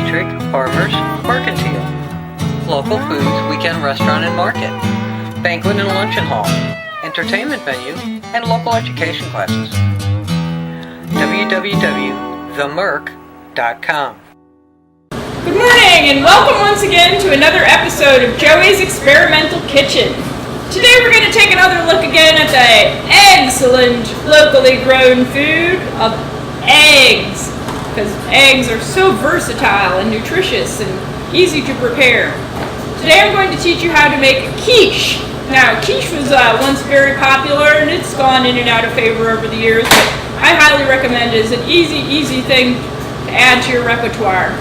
McKittrick Farmers Mercantile. Local foods, weekend restaurant and market, banquet and luncheon hall, entertainment venue, and local education classes. www.themerc.com. Good morning and welcome once again to another episode of Joey's Experimental Kitchen. Today we're going to take another look again at the excellent locally grown food of eggs, because eggs are so versatile and nutritious and easy to prepare. Today I'm going to teach you how to make a quiche. Now, quiche was once very popular and it's gone in and out of favor over the years, but I highly recommend it as an easy thing to add to your repertoire,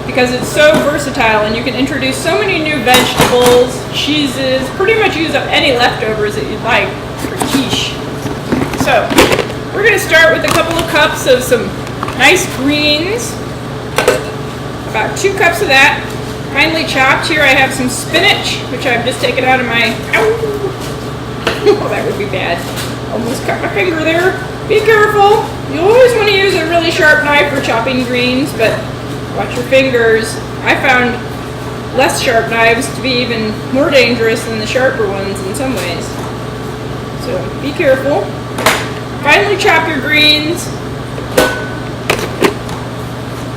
because it's so versatile and you can introduce so many new vegetables, cheeses, pretty much use up any leftovers that you'd like for quiche. So, we're going to start with a couple of cups of some nice greens, about 2 cups of that, finely chopped. Here I have some spinach, which I've just taken out of my, oh, that would be bad, almost cut my finger there. Be careful, you always want to use a really sharp knife for chopping greens, but watch your fingers. I found less sharp knives to be even more dangerous than the sharper ones in some ways. So be careful. Finely chop your greens.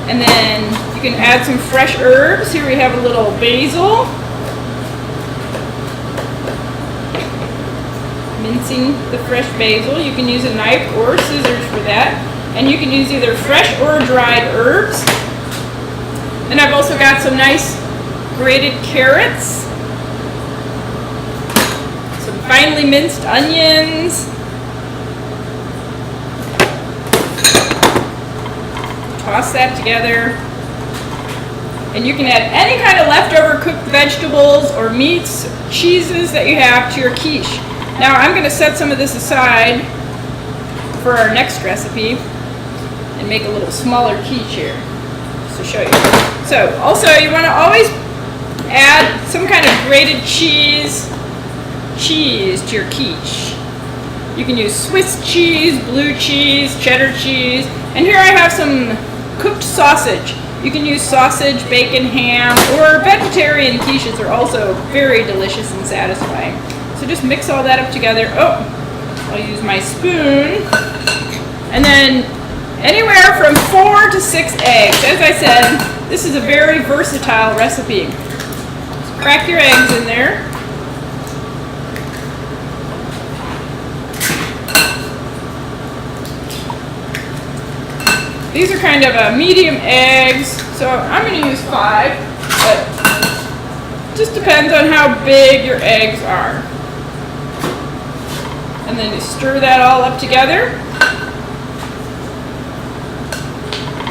And then you can add some fresh herbs. Here we have a little basil. Mincing the fresh basil. You can use a knife or scissors for that. And you can use either fresh or dried herbs. And I've also got some nice grated carrots, some finely minced onions, toss that together, and you can add any kind of leftover cooked vegetables or meats, cheeses that you have to your quiche. Now I'm going to set some of this aside for our next recipe and make a little smaller quiche here, just to show you. So, also you want to always add some kind of grated cheese to your quiche. You can use Swiss cheese, blue cheese, cheddar cheese, and here I have some cooked sausage. You can use sausage, bacon, ham, or vegetarian quiches are also very delicious and satisfying. So just mix all that up together. Oh, I'll use my spoon. And then anywhere from 4 to 6 eggs. As I said, this is a very versatile recipe. So crack your eggs in there. These are kind of medium eggs, so I'm going to use 5, but it just depends on how big your eggs are. And then you stir that all up together.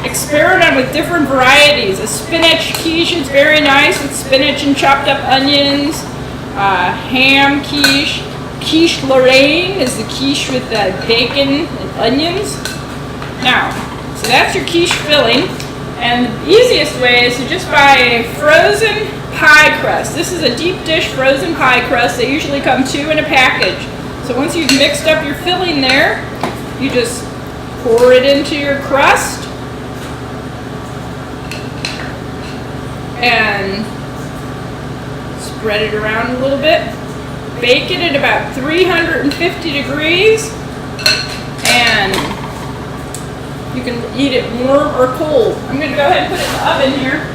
Experiment with different varieties. A spinach quiche is very nice with spinach and chopped up onions. Ham quiche. Quiche Lorraine is the quiche with bacon and onions. Now, so that's your quiche filling. And the easiest way is to just buy a frozen pie crust. This is a deep dish frozen pie crust. They usually come 2 in a package. So once you've mixed up your filling there, you just pour it into your crust. And spread it around a little bit. Bake it at about 350 degrees, and you can eat it warm or cold. I'm going to go ahead and put it in the oven here.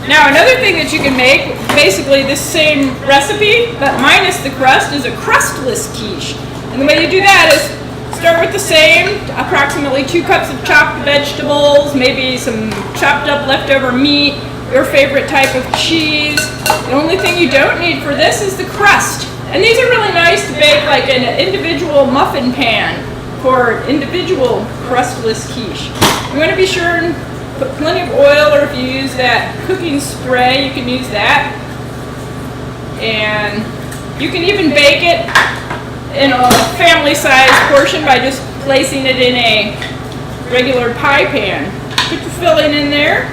Now, another thing that you can make, basically this same recipe, but minus the crust, is a crustless quiche. And the way you do that is start with the same, approximately 2 cups of chopped vegetables, maybe some chopped up leftover meat, your favorite type of cheese. The only thing you don't need for this is the crust. And these are really nice to bake like in an individual muffin pan for individual crustless quiche. You want to be sure and put plenty of oil, or if you use that cooking spray, you can use that. And you can even bake it in a family-sized portion by just placing it in a regular pie pan. Put your filling in there.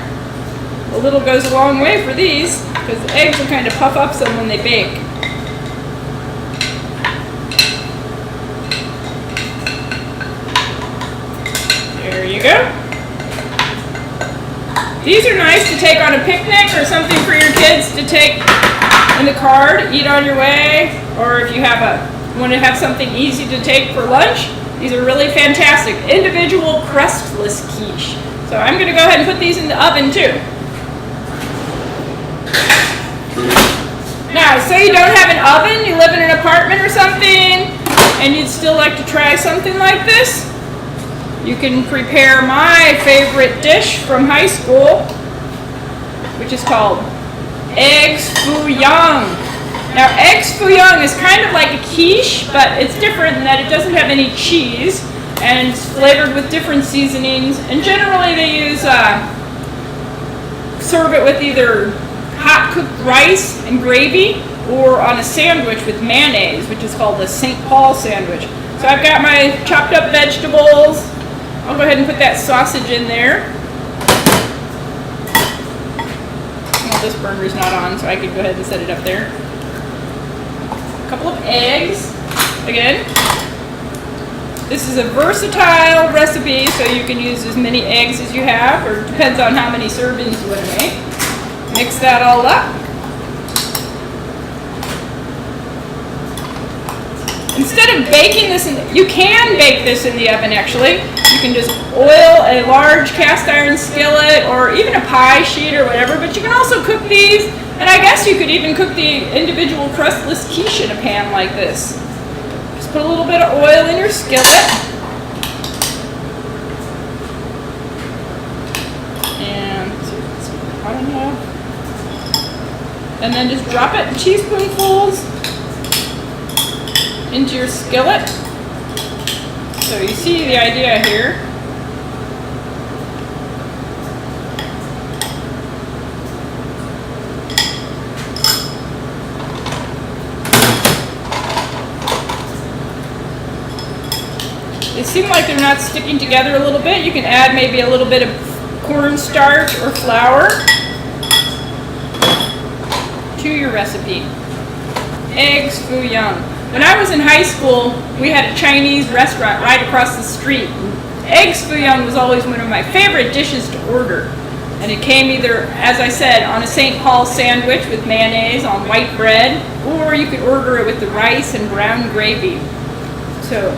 A little goes a long way for these, because the eggs will kind of puff up some when they bake. There you go. These are nice to take on a picnic or something for your kids to take in the car to eat on your way, or if you want to have something easy to take for lunch. These are really fantastic. Individual crustless quiche. So I'm going to go ahead and put these in the oven too. Now, say you don't have an oven, you live in an apartment or something, and you'd still like to try something like this, you can prepare my favorite dish from high school, which is called eggs fouillon. Now, eggs fouillon is kind of like a quiche, but it's different in that it doesn't have any cheese, and it's flavored with different seasonings, and generally they use, serve it with either hot cooked rice and gravy, or on a sandwich with mayonnaise, which is called the St. Paul sandwich. So I've got my chopped up vegetables. I'll go ahead and put that sausage in there. Well, this burner's not on, so I can go ahead and set it up there. A couple of eggs. Again, this is a versatile recipe, so you can use as many eggs as you have, or it depends on how many servings you want to make. Mix that all up. Instead of baking this, you can bake this in the oven actually. You can just oil a large cast iron skillet or even a pie sheet or whatever, but you can also cook these, and I guess you could even cook the individual crustless quiche in a pan like this. Just put a little bit of oil in your skillet. And hot enough. And then just drop it in teaspoonfuls into your skillet. So you see the idea here. They seem like they're not sticking together a little bit. You can add maybe a little bit of cornstarch or flour to your recipe. Eggs fouillon. When I was in high school, we had a Chinese restaurant right across the street. Eggs fouillon was always one of my favorite dishes to order. And it came either, as I said, on a St. Paul sandwich with mayonnaise on white bread, or you could order it with the rice and brown gravy. So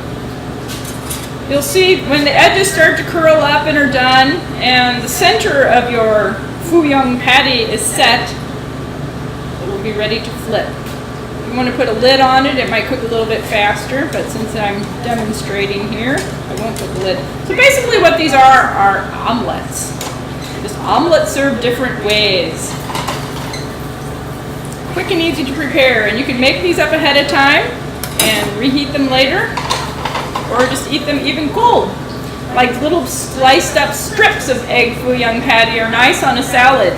you'll see when the edges start to curl up and are done, and the center of your fouillon patty is set, it will be ready to flip. If you want to put a lid on it, it might cook a little bit faster, but since I'm demonstrating here, I won't put the lid. So basically what these are omelets. Just omelets served different ways. Quick and easy to prepare, and you can make these up ahead of time and reheat them later, or just eat them even cold. Like little sliced up strips of egg fouillon patty are nice on a salad.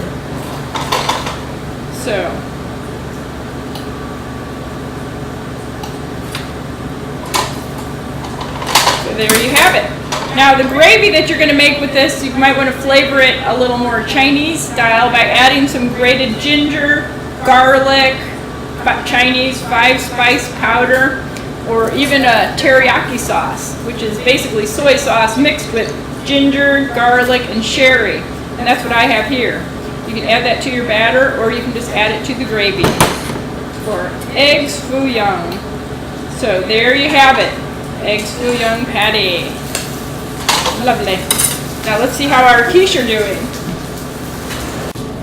So there you have it. Now the gravy that you're going to make with this, you might want to flavor it a little more Chinese style by adding some grated ginger, garlic, Chinese 5-spice powder, or even a teriyaki sauce, which is basically soy sauce mixed with ginger, garlic, and sherry. And that's what I have here. You can add that to your batter, or you can just add it to the gravy for eggs fouillon. So there you have it. Eggs fouillon patty. Lovely. Now let's see how our quiche are doing.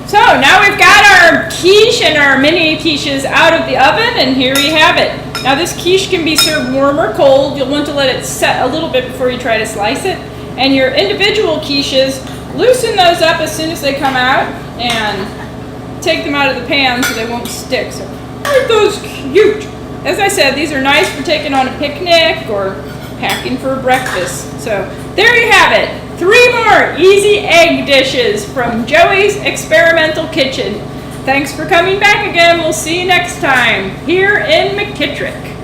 So now we've got our quiche and our mini quiches out of the oven, and here we have it. Now this quiche can be served warm or cold. You'll want to let it set a little bit before you try to slice it. And your individual quiches, loosen those up as soon as they come out and take them out of the pan so they won't stick. So aren't those cute? As I said, these are nice for taking on a picnic or packing for breakfast. So there you have it. 3 more easy egg dishes from Joey's Experimental Kitchen. Thanks for coming back again. We'll see you next time here in McKittrick.